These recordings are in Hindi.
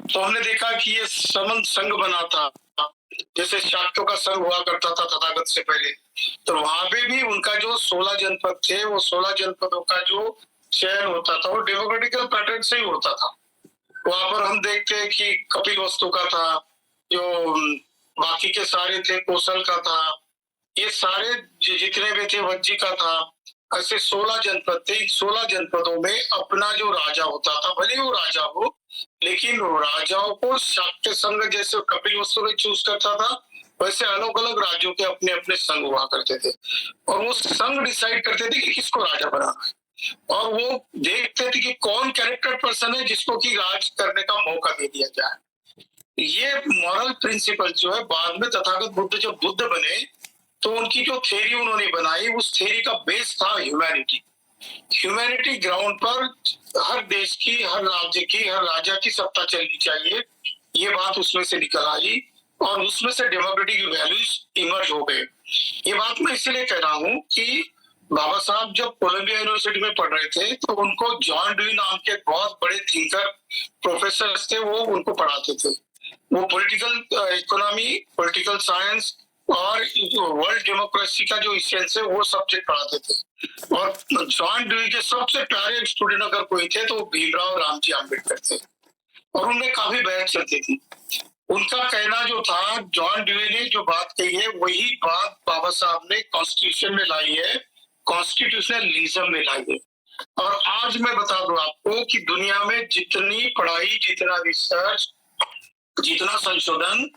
तो हमने देखा कि ये समन संघ बना था, जैसे शाक्यों का संघ हुआ करता था तथागत से पहले। तो वहां पे भी उनका जो 16 जनपद थे, वो 16 जनपदों का जो चयन होता था वो डेमोक्रेटिकल पैटर्न से ही होता था। वहां पर हम देखते हैं कि कपिल वस्तु का था, जो बाकी के सारे थे, कौशल का था, ये सारे जितने भी थे, वज्जी का था। ऐसे 16 जनपद थे। 16 जनपदों में अपना जो राजा होता था, भले ही वो राजा हो, लेकिन राजाओं को शाक्य संघ जैसे कपिल वस्तु ने चूज करता था, वैसे अलग अलग राज्यों के अपने अपने संघ हुआ करते थे, और वो संघ डिसाइड करते थे कि किसको राजा बनाना है, और वो देखते थे कि कौन कैरेक्टर पर्सन है जिसको कि राज करने का मौका दे दिया जाए। ये मॉरल प्रिंसिपल जो है, बाद में तथागत बुद्ध जब बुद्ध बने तो उनकी जो थ्योरी उन्होंने बनाई, उस थ्योरी का बेस था ह्यूमैनिटी। ह्यूमैनिटी ग्राउंड पर हर देश की, हर राज्य की, हर राजा की सत्ता चलनी चाहिए, ये बात उसमें से निकल आई, और उसमें से डेमोक्रेटिक वैल्यूज इमर्ज हो गए। ये बात मैं इसलिए कह रहा हूँ कि बाबा साहब जब कोलंबिया यूनिवर्सिटी में पढ़ रहे थे तो उनको जॉन ड्यूई नाम के बहुत बड़े थिंकर प्रोफेसर थे, वो उनको पढ़ाते थे। वो पॉलिटिकल इकोनॉमी, पॉलिटिकल साइंस और वर्ल्ड डेमोक्रेसी का जो इसेंस है वो सब्जेक्ट पढ़ाते थे। और जॉन ड्यूई के सबसे प्यारे स्टूडेंट अगर कोई थे तो भीमराव रामजी आम्बेडकर थे, और उनमें काफी बहस चलती थी। उनका कहना जो था, जॉन ड्यूई ने जो बात कही है वही बात बाबा साहब ने कॉन्स्टिट्यूशन में लाई है, कॉन्स्टिट्यूशनलिज्म में लाई है। और आज मैं बता दूं आपको कि दुनिया में जितनी पढ़ाई, जितना रिसर्च, जितना संशोधन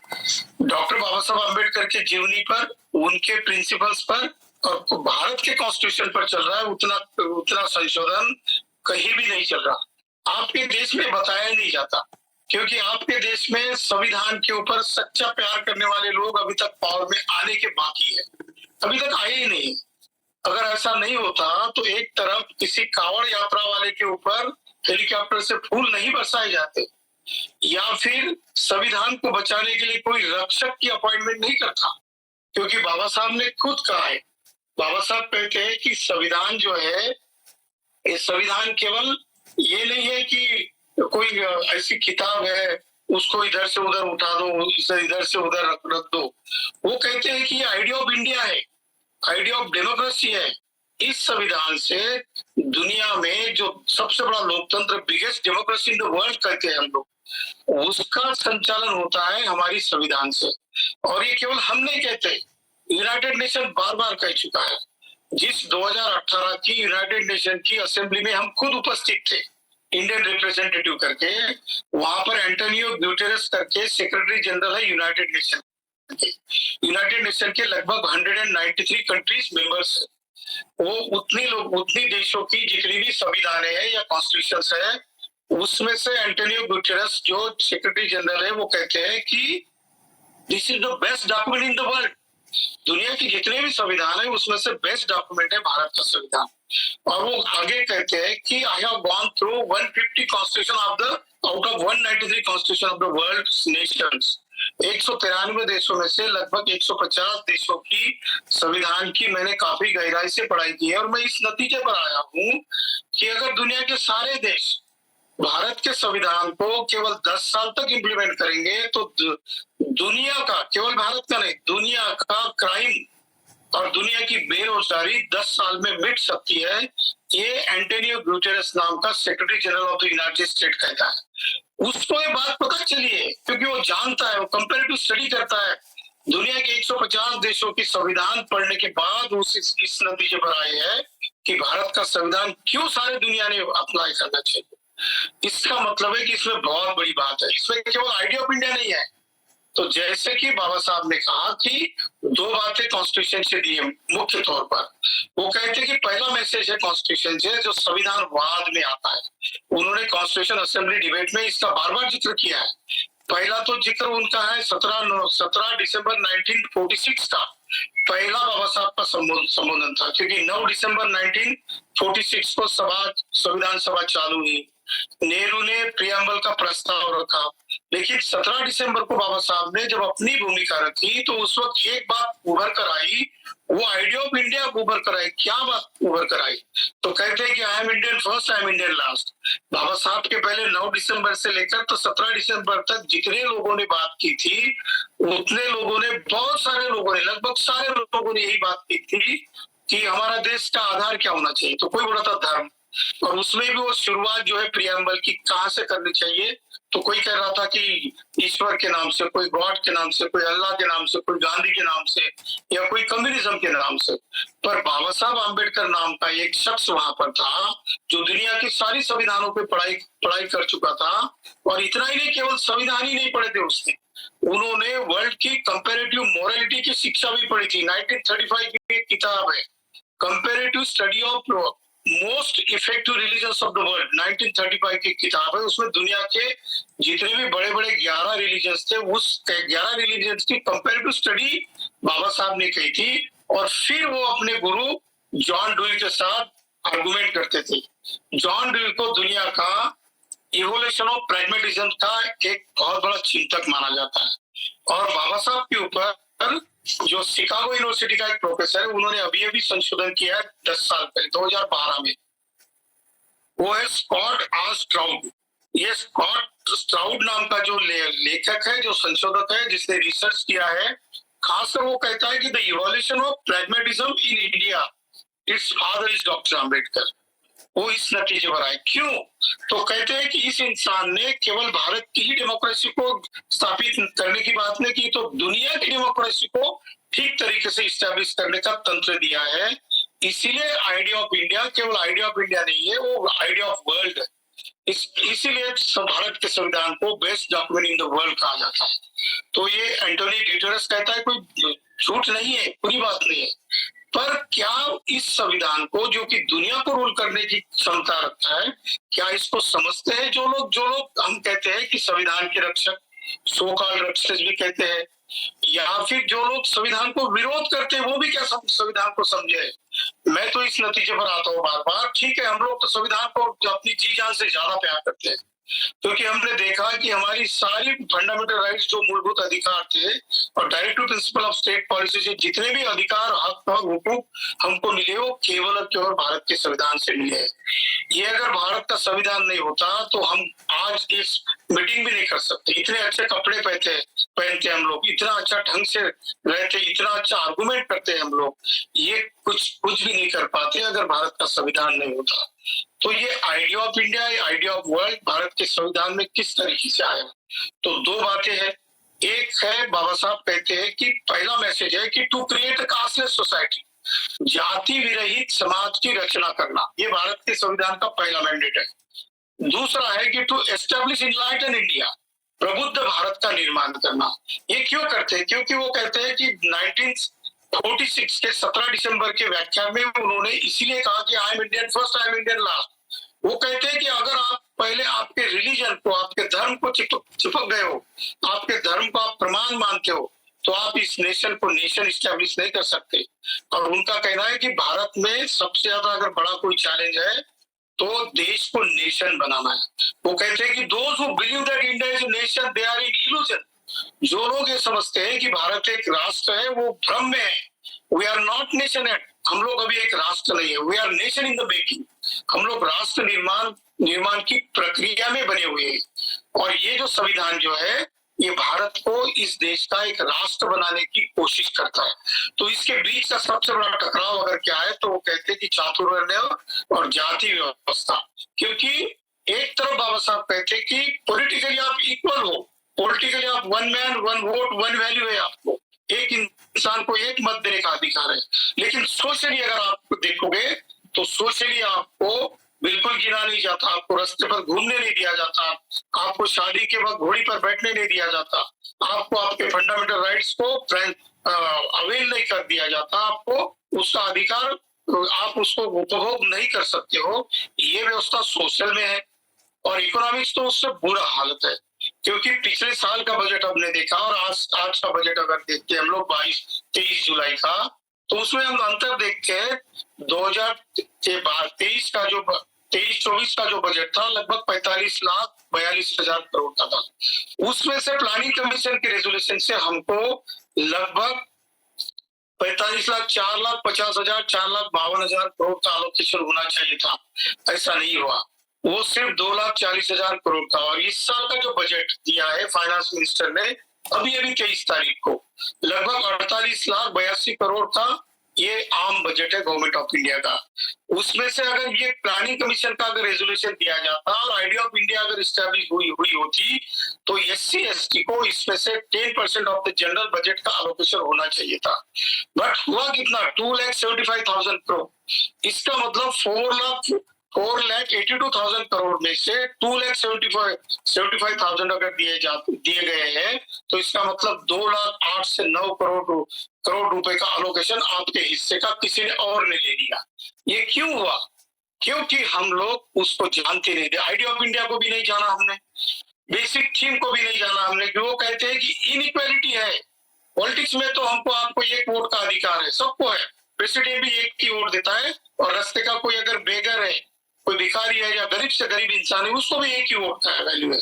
डॉक्टर बाबा साहब अम्बेडकर के जीवनी पर, उनके प्रिंसिपल्स पर और भारत के कॉन्स्टिट्यूशन पर चल रहा है, उतना संशोधन कहीं भी नहीं चल रहा। आपके देश में बताया नहीं जाता, क्योंकि आपके देश में संविधान के ऊपर सच्चा प्यार करने वाले लोग अभी तक पावर में आने के बाकी है, अभी तक आए ही नहीं। अगर ऐसा नहीं होता तो एक तरफ किसी कांवड़ यात्रा वाले के ऊपर हेलीकॉप्टर से फूल नहीं बरसाए जाते, या फिर संविधान को बचाने के लिए कोई रक्षक की अपॉइंटमेंट नहीं करता, क्योंकि बाबा साहब ने खुद कहा है। बाबा साहब कहते हैं कि संविधान जो है, ये संविधान केवल ये नहीं है कि कोई ऐसी किताब है उसको इधर से उधर उठा दो, इधर से उधर रख दो। वो कहते हैं कि ये आइडिया ऑफ इंडिया है, आइडिया ऑफ डेमोक्रेसी है। इस संविधान से दुनिया में जो सबसे बड़ा लोकतंत्र, biggest democracy in the world कहते हैं हम लोग, उसका संचालन होता है हमारी संविधान से। और ये केवल हम नहीं कहते, यूनाइटेड नेशन बार बार कह चुका है। जिस 2018 की यूनाइटेड नेशन की असेंबली में हम खुद उपस्थित थे, इंडियन रिप्रेजेंटेटिव करके, वहां पर एंटोनियो ग्यूटेरस करके सेक्रेटरी जनरल है यूनाइटेड नेशन के। यूनाइटेड नेशन के लगभग 193 कंट्रीज मेंबर्स है। वो उतनी देशों की जितनी भी संविधान है या कॉन्स्टिट्यूशन है, उसमें से एंटोनियो गुटेरेस जो सेक्रेटरी जनरल है, वो कहते हैं कि this is the best document in the world. दुनिया की जितने भी संविधान है उसमें से बेस्ट डॉक्यूमेंट है भारत का संविधान। और वो आगे कहते हैं कि I have gone through 150 constitution of the out of 193 constitution of the world Nations. 193 देशों में से लगभग 150 देशों की संविधान की मैंने काफी गहराई से पढ़ाई की है, और मैं इस नतीजे पर आया हूँ कि अगर दुनिया के सारे देश भारत के संविधान को केवल 10 साल तक इम्प्लीमेंट करेंगे तो दुनिया का, केवल भारत का नहीं, दुनिया का क्राइम और दुनिया की बेरोजगारी 10 साल में मिट सकती है। ये एंटोनियो गुटेरेस नाम का secretary general of the United state कहता है। उसको ये बात पता चली है, क्योंकि वो जानता है, वो कंपैरेटिव स्टडी करता है। दुनिया के 150 देशों की संविधान पढ़ने के बाद इस नतीजे पर आए हैं कि भारत का संविधान क्यों सारे दुनिया ने अप्लाई करना चाहिए। इसका मतलब है कि इसमें बहुत बड़ी बात है, इसमें केवल आइडिया ऑफ इंडिया नहीं है। तो जैसे कि बाबा साहब ने कहा कि 2 बातें कॉन्स्टिट्यूशन से दी है मुख्य तौर पर। वो कहते हैं कि पहला मैसेज है कॉन्स्टिट्यूशन से जो संविधान वाद में आता है। उन्होंने कॉन्स्टिट्यूशन असेंबली डिबेट में इसका बार बार जिक्र किया है। पहला तो जिक्र उनका है 17 दिसंबर 1946 का, पहला बाबा साहब का संबोधन था, क्योंकि 9 दिसंबर 1946 को संविधान सभा चालू हुई। नेहरू ने प्रियम्बल का प्रस्ताव रखा, लेकिन 17 दिसंबर को बाबा साहब ने जब अपनी भूमिका रखी तो उस वक्त एक बात उभर कर आई, वो आइडिया ऑफ इंडिया उभर कर आई। क्या बात उभर कर आई? तो कहते हैं कि I am Indian first, I am Indian last. Baba Saheb के पहले 9 दिसंबर से लेकर तो 17 दिसंबर तक जितने लोगों ने बात की थी, उतने लोगों ने, बहुत सारे लोगों ने, लगभग सारे लोगों ने यही बात की थी कि हमारा देश का आधार क्या होना चाहिए। तो कोई बोला था धर्म, और उसमें भी वो शुरुआत जो है प्रियम्बल की कहाँ से करनी चाहिए, तो कोई कह रहा था कि ईश्वर के नाम से, कोई गॉड के नाम से, कोई अल्लाह के नाम से, कोई गांधी के नाम से, या कोई कम्युनिज्म के नाम से। पर बाबा साहब आम्बेडकर नाम का एक शख्स वहां पर था जो दुनिया की सारी संविधानों पे पढ़ाई कर चुका था। और इतना ही नहीं, केवल संविधान ही नहीं पढ़े थे उसने, उन्होंने वर्ल्ड की कंपेरेटिव मोरालिटी की शिक्षा भी पढ़ी थी। 1935 की एक किताब है, comparative study of most effective religions of the world, 1935 की किताब है। उसमें दुनिया के जितने भी बड़े बड़े 11 रिलीजन्स थे, उस 11 रिलीजन्स की कंपेरेटिव स्टडी बाबा साहब ने की थी। और फिर वो अपने गुरु जॉन डुई के साथ आर्गुमेंट करते थे। जॉन डुई को दुनिया का इवोल्यूशन ऑफ प्रैग्मेटिज्म का एक बहुत बड़ा चिंतक माना जाता है। और बाबा साहब के ऊपर जो शिकागो यूनिवर्सिटी का एक प्रोफेसर है, उन्होंने अभी अभी संशोधन किया है 10 साल पहले, 2012 में। वो है स्कॉट आर स्ट्राउड। ये स्कॉट स्ट्राउड नाम का जो लेखक है, जो संशोधक है, जिसने रिसर्च किया है, खासकर वो कहता है कि the evolution of pragmatism in India, it's father is doctor Ambedkar. वो इस नतीजे पर आए। क्यों? तो कहते हैं कि इस इंसान ने केवल भारत की ही डेमोक्रेसी को स्थापित करने की बात नहीं की, तो दुनिया की डेमोक्रेसी को ठीक तरीके से इस्टेब्लिश करने का तंत्र दिया है। इसीलिए आइडिया ऑफ इंडिया केवल आइडिया ऑफ इंडिया नहीं है, वो आइडिया ऑफ वर्ल्ड है। इसीलिए भारत के संविधान को best document in the world कहा जाता है। तो ये एंटोनी ग्यूटेरस कहता है, कोई झूठ नहीं है, पूरी बात नहीं है। पर क्या इस संविधान को, जो कि दुनिया को रूल करने की क्षमता रखता है, क्या इसको समझते हैं जो लोग हम कहते हैं कि संविधान के रक्षक, सो कॉल्ड रक्षक भी कहते हैं, या फिर जो लोग संविधान को विरोध करते हैं, वो भी क्या संविधान को समझे? मैं तो इस नतीजे पर आता हूँ बार बार, ठीक है, हम लोग तो संविधान को अपनी जी जान से ज्यादा प्यार करते हैं, क्योंकि हमने देखा कि हमारी सारी फंडामेंटल राइट्स, जो मूलभूत अधिकार थे, और directive principle of state policy से जितने भी अधिकार, हक और हुकूक हमको मिले, वो केवल और केवल भारत के संविधान से मिले हैं। ये अगर भारत का संविधान नहीं होता तो हम आज इस मीटिंग भी नहीं कर सकते। इतने अच्छे कपड़े पहनते हम लोग, इतना अच्छा ढंग से रहते, इतना अच्छा आर्गुमेंट करते हैं हम लोग, ये कुछ भी नहीं कर पाते अगर भारत का संविधान नहीं होता। तो ये idea of India, idea of world Bharat के संविधान में किस तरीके से आया? तो दो बातें हैं। एक है, बाबा साहब कहते हैं कि पहला मैसेज है कि to create a casteless society, जाति विरहित समाज की रचना करना, ये भारत के संविधान का पहला मैंडेट है। दूसरा है कि टू एस्टेब्लिश इनलाइटन इंडिया, प्रबुद्ध भारत का निर्माण करना। ये क्यों करते हैं? क्योंकि वो कहते हैं कि 1946 के 17 दिसंबर के व्याख्यान में उन्होंने इसीलिए कहा कि I am Indian first, I am Indian last. वो कहते हैं कि अगर आप पहले आपके रिलीजन को, आपके धर्म को चिपक गए हो, आपके धर्म को आप प्रमाण मानते हो, तो आप इस नेशन को नेशन इस्टेब्लिश नहीं कर सकते। और उनका कहना है कि भारत में सबसे ज्यादा अगर बड़ा कोई चैलेंज है तो देश को नेशन बनाना है। वो कहते हैं कि those who believe that India is a nation, they are in illusion. जो लोग ये समझते हैं कि भारत एक राष्ट्र है, वो भ्रम में है। We are not nation yet, हम लोग अभी एक राष्ट्र नहीं है, we are nation in the making. हम लोग राष्ट्र निर्माण की प्रक्रिया में बने हुए हैं। और ये जो संविधान जो है, ये भारत को इस देश का एक राष्ट्र बनाने की कोशिश करता है। तो इसके बीच का सबसे बड़ा टकराव अगर क्या है, तो वो कहते हैं कि चातुर्वर्ण और जाति व्यवस्था। क्योंकि एक तरफ बाबा साहब कहते हैं कि पॉलिटिकली आप इक्वल हो, पॉलिटिकली आप one man one vote one value है, आपको एक इंसान को एक मत देने का अधिकार है। लेकिन सोशली अगर आप देखोगे तो सोशली आपको बिल्कुल गिना नहीं जाता, आपको रास्ते पर घूमने नहीं दिया जाता, आपको शादी के वक्त घोड़ी पर बैठने नहीं दिया जाता, आपको आपके फंडामेंटल राइट्स को अवेल नहीं कर दिया जाता, आपको उसका अधिकार, आप उसको उपभोग नहीं कर सकते हो। ये व्यवस्था सोशल में है। और इकोनॉमिक्स तो उससे बुरा हालत है, क्योंकि पिछले साल का बजट हमने देखा और आज का बजट अगर देखते हैं हम लोग 22-23 जुलाई का, तो उसमें हम अंतर देखते हैं 2023 का जो 23-24 का जो बजट था, लगभग 45,42,000 करोड़ का था। उसमें से प्लानिंग कमीशन के रेजोल्यूशन से हमको लगभग 45 लाख, 4,50,000, 4,52,000 करोड़ का एलोकेशन होना चाहिए था। ऐसा नहीं हुआ, वो सिर्फ 2,40,000 करोड़ था। और इस साल का जो बजट दिया है फाइनेंस मिनिस्टर ने अभी 23 तारीख को, लगभग 48,82,00,000 का ये आम बजट है गवर्नमेंट ऑफ इंडिया का। उसमें से अगर ये प्लानिंग कमीशन का अगर रेजोल्यूशन दिया जाता और आइडिया ऑफ इंडिया अगर स्टैब्लिश हुई होती तो SC/ST को इसमें से 10% ऑफ द जनरल बजट का एलोकेशन होना चाहिए था। बट हुआ कितना, 2,75,000 करोड़। इसका मतलब 4,82,000 करोड़ में से 2,75,000 अगर दिए गए हैं तो इसका मतलब 2,08,00,000 से 9 करोड़ रुपए का एलोकेशन आपके हिस्से का किसी ने और ने ले लिया। ये क्यों हुआ? क्योंकि हम लोग उसको जानते नहीं थे। आइडिया ऑफ इंडिया को भी नहीं जाना हमने, बेसिक थीम को भी नहीं जाना हमने, कि वो कहते हैं कि इनइक्वालिटी है। पॉलिटिक्स में तो हमको आपको एक वोट का अधिकार है, सबको है। प्रेसिडेंट भी एक की वोट देता है और रास्ते का कोई अगर बेगर है, कोई भिखारी है या गरीब से गरीब इंसान है, उसको भी एक ही वोट का वैल्यू है।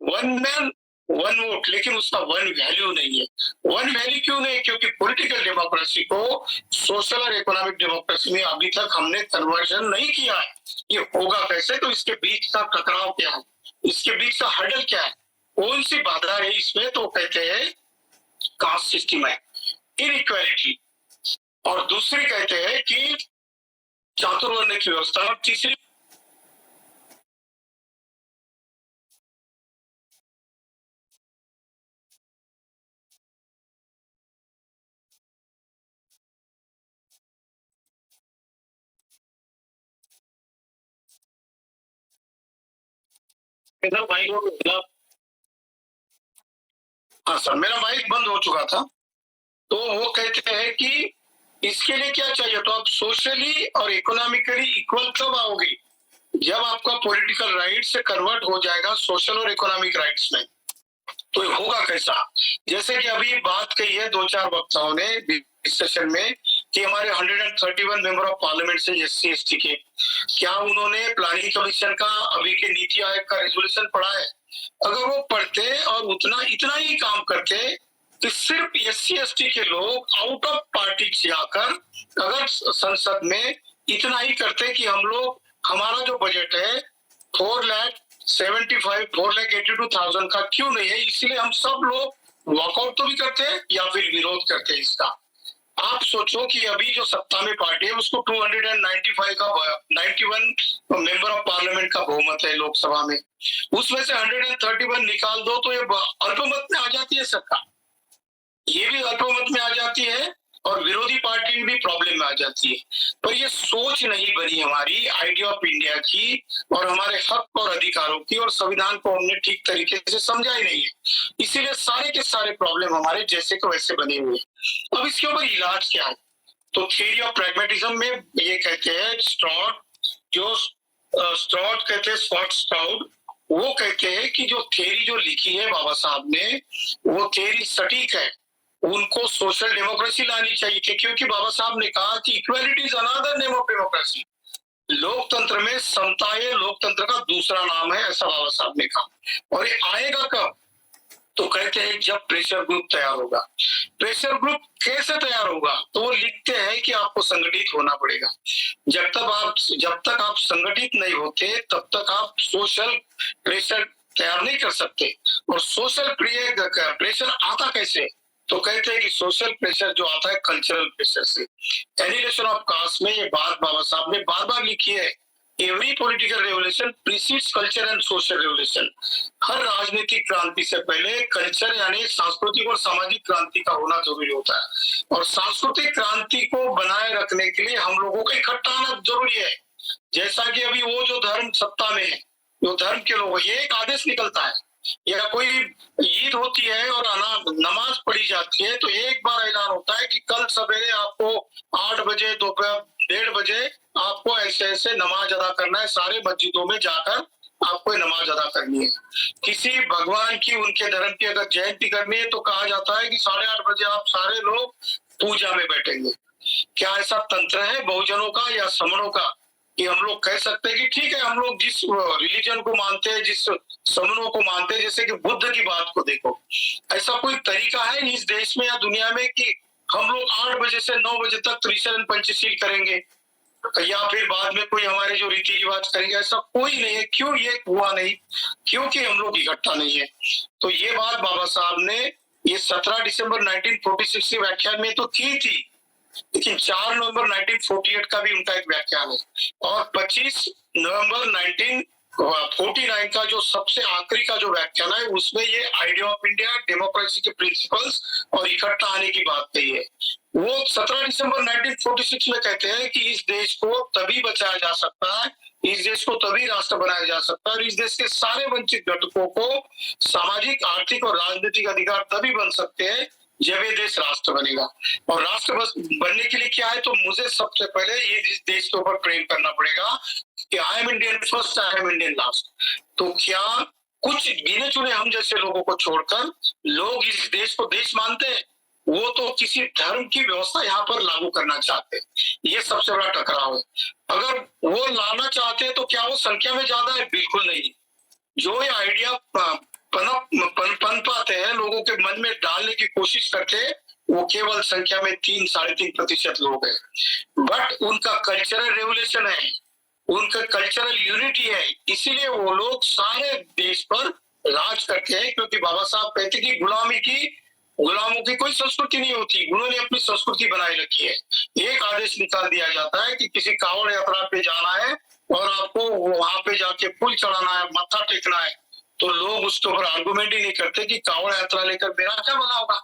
वन मैन वन वोट, लेकिन उसका वन वैल्यू नहीं है। वन वैल्यू क्यों नहीं? क्योंकि पॉलिटिकल डेमोक्रेसी को सोशल और इकोनॉमिक डेमोक्रेसी में अभी तक हमने कन्वर्जन नहीं किया है। ये होगा कैसे? तो इसके बीच का टकराव क्या है, इसके बीच का हर्डल क्या है, कौन सी बाधा है इसमें? तो कहते हैं कास्ट सिस्टम है, इनइक्वालिटी, और दूसरी कहते हैं कि चातुर्वर्ण की व्यवस्था, और तीसरी हाँ सर, मेरा माइक बंद हो चुका था। तो वो कहते हैं कि इसके लिए क्या चाहिए? तो आप सोशली और इकोनॉमिकली इक्वल कब आओगे? जब आपका पॉलिटिकल राइट से कन्वर्ट हो जाएगा सोशल और इकोनॉमिक राइट्स में। तो होगा कैसा? जैसे कि अभी बात कही है 2-4 वक्ताओं ने सेशन में कि हमारे 131 मेंबर ऑफ पार्लियामेंट से SC/ST के, क्या उन्होंने प्लानिंग कमीशन का अभी के नीति आयोग का रेजोल्यूशन पढ़ा है? अगर वो पढ़ते और इतना ही काम करते कि सिर्फ SC/ST के लोग आउट ऑफ पार्टी जाकर अगर संसद में इतना ही करते कि हम लोग, हमारा जो बजट है 4,82,000 का क्यों नहीं है, इसलिए हम सब लोग वॉकआउट तो भी करते हैं या फिर विरोध करते हैं इसका। आप सोचो कि अभी जो सत्ता में पार्टी है उसको 295 का 91 मेंबर ऑफ पार्लियामेंट का बहुमत है लोकसभा में, उसमें से 131 निकाल दो तो ये अल्पमत में आ जाती है सरकार, ये भी अल्पमत में आ जाती है और विरोधी पार्टी भी प्रॉब्लम में आ जाती है। पर ये सोच नहीं बनी हमारी आइडिया ऑफ इंडिया की और हमारे हक और अधिकारों की, और संविधान को हमने ठीक तरीके से समझा ही नहीं है, इसीलिए सारे के सारे प्रॉब्लम हमारे जैसे को वैसे बने हुए हैं। अब इसके ऊपर इलाज क्या है? तो थ्योरी ऑफ प्रैग्मेटिज्म में ये कहते हैं स्ट्रॉट कहते हैं, स्ट्राउड, वो कहते हैं कि जो थ्योरी जो लिखी है बाबा साहब ने, वो थ्योरी सटीक है, उनको सोशल डेमोक्रेसी लानी चाहिए थी, क्योंकि बाबा साहब ने कहा कि equality is another name of democracy. लोकतंत्र में समता ये लोकतंत्र का दूसरा नाम है, ऐसा बाबा साहब ने कहा। और ये आएगा कब? तो कहते हैं जब प्रेशर ग्रुप तैयार होगा। प्रेशर ग्रुप कैसे तैयार होगा? तो वो लिखते हैं कि आपको संगठित होना पड़ेगा। जब तक आप संगठित नहीं होते तब तक आप सोशल प्रेशर तैयार नहीं कर सकते। और सोशल प्रेशर आता कैसे? तो कहते हैं कि सोशल प्रेशर जो आता है कल्चरल प्रेशर से। एनिलेशन ऑफ कास्ट में ये बात बाबा साहब ने बार बार लिखी है, every political revolution precedes culture and social revolution. हर राजनीतिक क्रांति से पहले कल्चर यानी सांस्कृतिक और सामाजिक क्रांति का होना जरूरी होता है, और सांस्कृतिक क्रांति को बनाए रखने के लिए हम लोगों को इकट्ठा आना जरूरी है। जैसा कि अभी वो जो धर्म सत्ता में है, जो धर्म के लोग, ये एक आदेश निकलता है या कोई ईद होती है और नमाज पढ़ी जाती है तो एक बार ऐलान होता है कि कल सवेरे आपको 8 बजे, दोपहर 1:30 बजे आपको ऐसे ऐसे नमाज अदा करना है, सारे मस्जिदों में जाकर आपको नमाज अदा करनी है। किसी भगवान की, उनके धर्म की अगर जयंती करनी है तो कहा जाता है कि 8:30 बजे आप सारे लोग पूजा में बैठेंगे। क्या ऐसा तंत्र है बहुजनों का या समणों का कि हम लोग कह सकते हैं कि ठीक है, हम लोग जिस रिलीजन को मानते हैं, जिस समनों को मानते हैं, जैसे कि बुद्ध की बात को देखो। ऐसा कोई तरीका है इस देश में या दुनिया में कि हम लोग 8 बजे से 9 बजे तक त्रिशरण पंचशील करेंगे या फिर बाद में कोई हमारे जो रीति रिवाज करेंगे? ऐसा कोई नहीं है। क्यों ये हुआ नहीं? क्योंकि हम लोग इकट्ठा नहीं है। तो ये बात बाबा साहब ने ये 17 दिसंबर 1946 के व्याख्यान में तो की थी, लेकिन 4 नवंबर 1948 का भी उनका एक व्याख्यान है और 25 नवंबर 1949 का जो सबसे आखिरी का जो व्याख्यान है उसमें ये आइडिया ऑफ इंडिया, डेमोक्रेसी के प्रिंसिपल्स और इकट्ठा आने की बात कही है। वो 17 दिसंबर 1946 में कहते हैं कि इस देश को तभी बचाया जा सकता है, इस देश को तभी राष्ट्र बनाया जा सकता है और इस देश के सारे वंचित घटकों को सामाजिक, आर्थिक और राजनीतिक अधिकार तभी बन सकते हैं जब ये देश राष्ट्र बनेगा। और राष्ट्र बस बनने के लिए क्या है? तो मुझे सबसे पहले ये इस देश के ऊपर प्रेम करना पड़ेगा कि I am Indian first, I am Indian last. तो क्या कुछ गिने चुने हम जैसे लोगों को छोड़कर लोग इस देश को देश मानते हैं? वो तो किसी धर्म की व्यवस्था यहाँ पर लागू करना चाहते हैं। ये सबसे बड़ा टकराव है। अगर वो लाना चाहते हैं तो क्या वो संख्या में ज्यादा है? बिल्कुल नहीं। जो ये आइडिया पन पाते हैं, लोगों के मन में डालने की कोशिश करते हैं, वो केवल संख्या में 3-3.5% लोग हैं। बट उनका कल्चरल रेवोल्यूशन है, उनका कल्चरल यूनिटी है, इसीलिए वो लोग सारे देश पर राज करते हैं। क्योंकि बाबा साहब कहते कि गुलामों की कोई संस्कृति नहीं होती, उन्होंने अपनी संस्कृति बनाए रखी है। एक आदेश निकाल दिया जाता है कि किसी कांवड़ यात्रा पे जाना है और आपको वहां पे जाके फूल चढ़ाना है, मत्था टेकना है, तो लोग उसके ऊपर आर्गुमेंट ही नहीं करते कि कांवड़ यात्रा लेकर मेरा क्या भला होगा,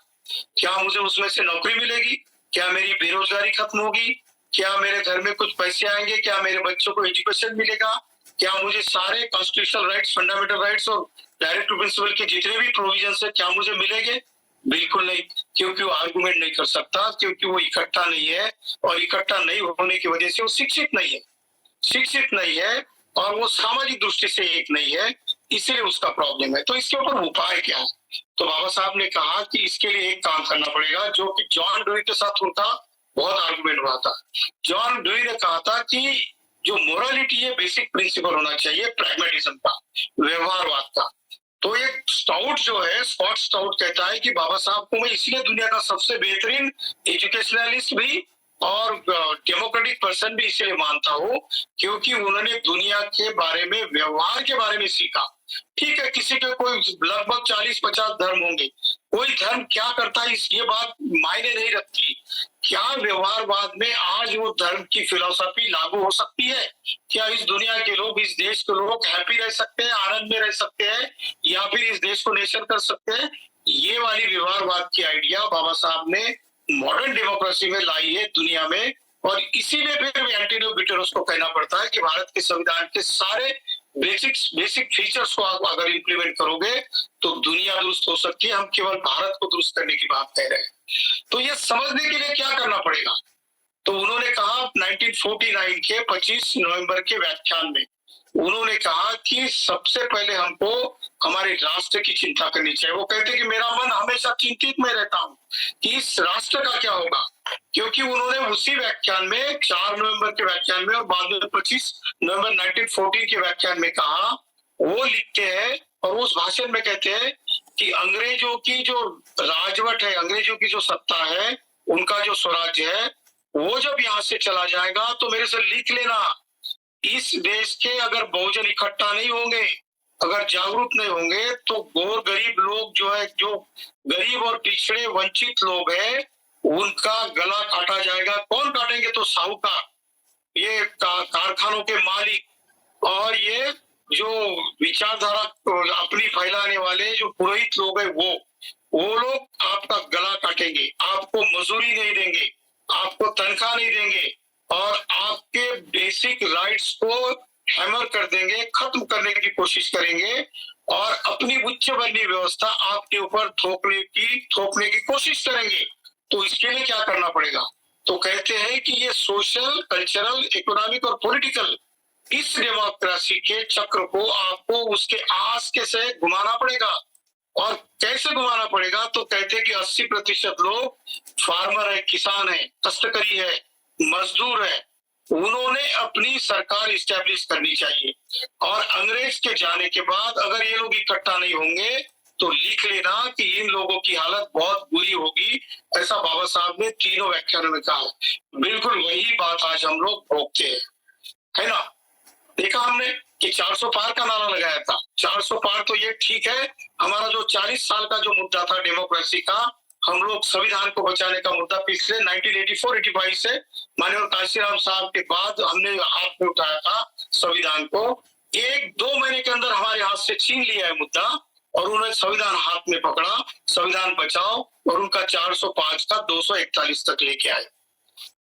क्या मुझे उसमें से नौकरी मिलेगी, क्या मेरी बेरोजगारी खत्म होगी, क्या मेरे घर में कुछ पैसे आएंगे, क्या मेरे बच्चों को एजुकेशन मिलेगा, क्या मुझे सारे कॉन्स्टिट्यूशनल राइट्स, फंडामेंटल राइट्स और डायरेक्ट प्रिंसिपल के जितने भी प्रोविजन है क्या मुझे मिलेंगे? बिल्कुल नहीं, क्योंकि वो आर्गुमेंट नहीं कर सकता, क्योंकि वो इकट्ठा नहीं है और इकट्ठा नहीं होने की वजह से वो शिक्षित नहीं है और वो सामाजिक दृष्टि से एक नहीं है, इसीलिए उसका प्रॉब्लम है। तो इसके ऊपर उपाय क्या है? तो बाबा साहब ने कहा कि इसके लिए एक काम करना पड़ेगा, जो कि जॉन डुई के साथ उनका बहुत आर्गुमेंट हुआ था। जॉन डुई ने कहा था कि जो मोरालिटी है बेसिक प्रिंसिपल होना चाहिए प्रैग्मेटिज्म का, व्यवहारवाद का। तो एक स्टाउट जो है, स्कॉट स्टाउट कहता है कि बाबा साहब को मैं इसलिए दुनिया का सबसे बेहतरीन एजुकेशनलिस्ट भी और डेमोक्रेटिक पर्सन भी इसलिए मानता हूँ क्योंकि उन्होंने दुनिया के बारे में, व्यवहार के बारे में सीखा। ठीक है, किसी के कोई लगभग 40-50 धर्म होंगे, कोई धर्म क्या करता है ये बात मायने नहीं रखती। क्या व्यवहारवाद में आज वो धर्म की फिलॉसफी लागू हो सकती है? क्या इस दुनिया के लोग, इस देश के लोग हैप्पी रह सकते हैं, आनंद में रह सकते हैं या फिर इस देश को नेशन कर सकते हैं? ये वाली व्यवहारवाद की आइडिया बाबा साहब ने मॉडर्न डेमोक्रेसी में लाई है दुनिया में, और इसीलिए फिर एंटोनियो गुटेरेस को कहना पड़ता है कि भारत के संविधान के सारे बेसिक फीचर्स को आप अगर इंप्लीमेंट करोगे तो दुनिया दुरुस्त हो सकती है। हम केवल भारत को दुरुस्त करने की बात कह रहे हैं। तो ये समझने के लिए क्या करना पड़ेगा? तो उन्होंने कहा 1949 के 25 नवंबर के व्याख्यान में उन्होंने कहा कि सबसे पहले हमको हमारे राष्ट्र की चिंता करनी चाहिए। वो कहते कि मेरा मन हमेशा चिंतित में रहता हूँ कि इस राष्ट्र का क्या होगा, क्योंकि उन्होंने उसी व्याख्यान में 4 नवंबर के व्याख्यान में और बाद में 25 नवंबर 1914 के व्याख्यान में कहा, वो लिखते हैं और उस भाषण में कहते हैं कि अंग्रेजों की जो राजवट है, अंग्रेजों की जो सत्ता है, उनका जो स्वराज्य है, वो जब यहाँ से चला जाएगा तो मेरे से लिख लेना, इस देश के अगर बहुजन इकट्ठा नहीं होंगे, अगर जागरूक नहीं होंगे, तो गोर गरीब लोग जो है, जो गरीब और पिछड़े वंचित लोग हैं, उनका गला काटा जाएगा। कौन काटेंगे? तो साहूकार, ये कारखानों के मालिक और ये जो विचारधारा अपनी फैलाने वाले जो पुरोहित लोग हैं, वो लोग आपका गला काटेंगे, आपको मजदूरी नहीं देंगे, आपको तनख्वाह नहीं देंगे और आपके बेसिक राइट्स को हैमर कर देंगे, खत्म करने की कोशिश करेंगे और अपनी उच्च वर्णीय व्यवस्था आपके ऊपर थोपने की कोशिश करेंगे। तो इसके लिए क्या करना पड़ेगा? तो कहते हैं कि ये सोशल, कल्चरल, इकोनॉमिक और पॉलिटिकल, इस डेमोक्रेसी के चक्र को आपको उसके आस के से घुमाना पड़ेगा। और कैसे घुमाना पड़ेगा? तो कहते हैं कि 80% लोग फार्मर है, किसान है, कष्टकरी है, मजदूर है, उन्होंने अपनी सरकार इस्टेब्लिश करनी चाहिए। और अंग्रेज के जाने के बाद अगर ये लोग इकट्ठा नहीं होंगे तो लिख लेना कि इन लोगों की हालत बहुत बुरी होगी, ऐसा बाबा साहब ने तीनों व्याख्यानों में कहा। बिल्कुल वही बात आज हम लोग भोगते हैं, है ना। देखा हमने कि 400 पार का नारा लगाया था। 400 पार तो ये ठीक है, हमारा जो 40 साल का जो मुद्दा था डेमोक्रेसी का, हम लोग संविधान को बचाने का मुद्दा पिछले 1984-85 से माननीय काशीराम साहब के बाद हमने हाथ में उठाया था संविधान को। 1-2 महीने के अंदर हमारे हाथ से छीन लिया है मुद्दा और उन्होंने संविधान हाथ में पकड़ा, संविधान बचाओ, और उनका 405 का 241 तक लेके आए।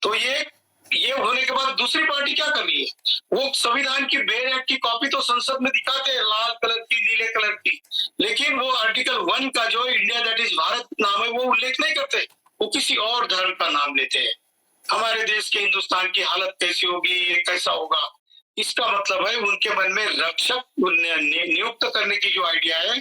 तो ये होने के बाद दूसरी पार्टी क्या कर रही है, वो संविधान की बेयर एक्ट की कॉपी तो संसद में दिखाते हैं, लाल कलर की, नीले कलर की, लेकिन वो आर्टिकल 1 का जो इंडिया दैट इज भारत नाम है वो उल्लेख नहीं करते, वो किसी और धर्म का नाम लेते हैं। हमारे देश के हिंदुस्तान की हालत कैसी होगी, ये कैसा होगा, इसका मतलब है उनके मन में रक्षक नियुक्त करने की जो आइडिया है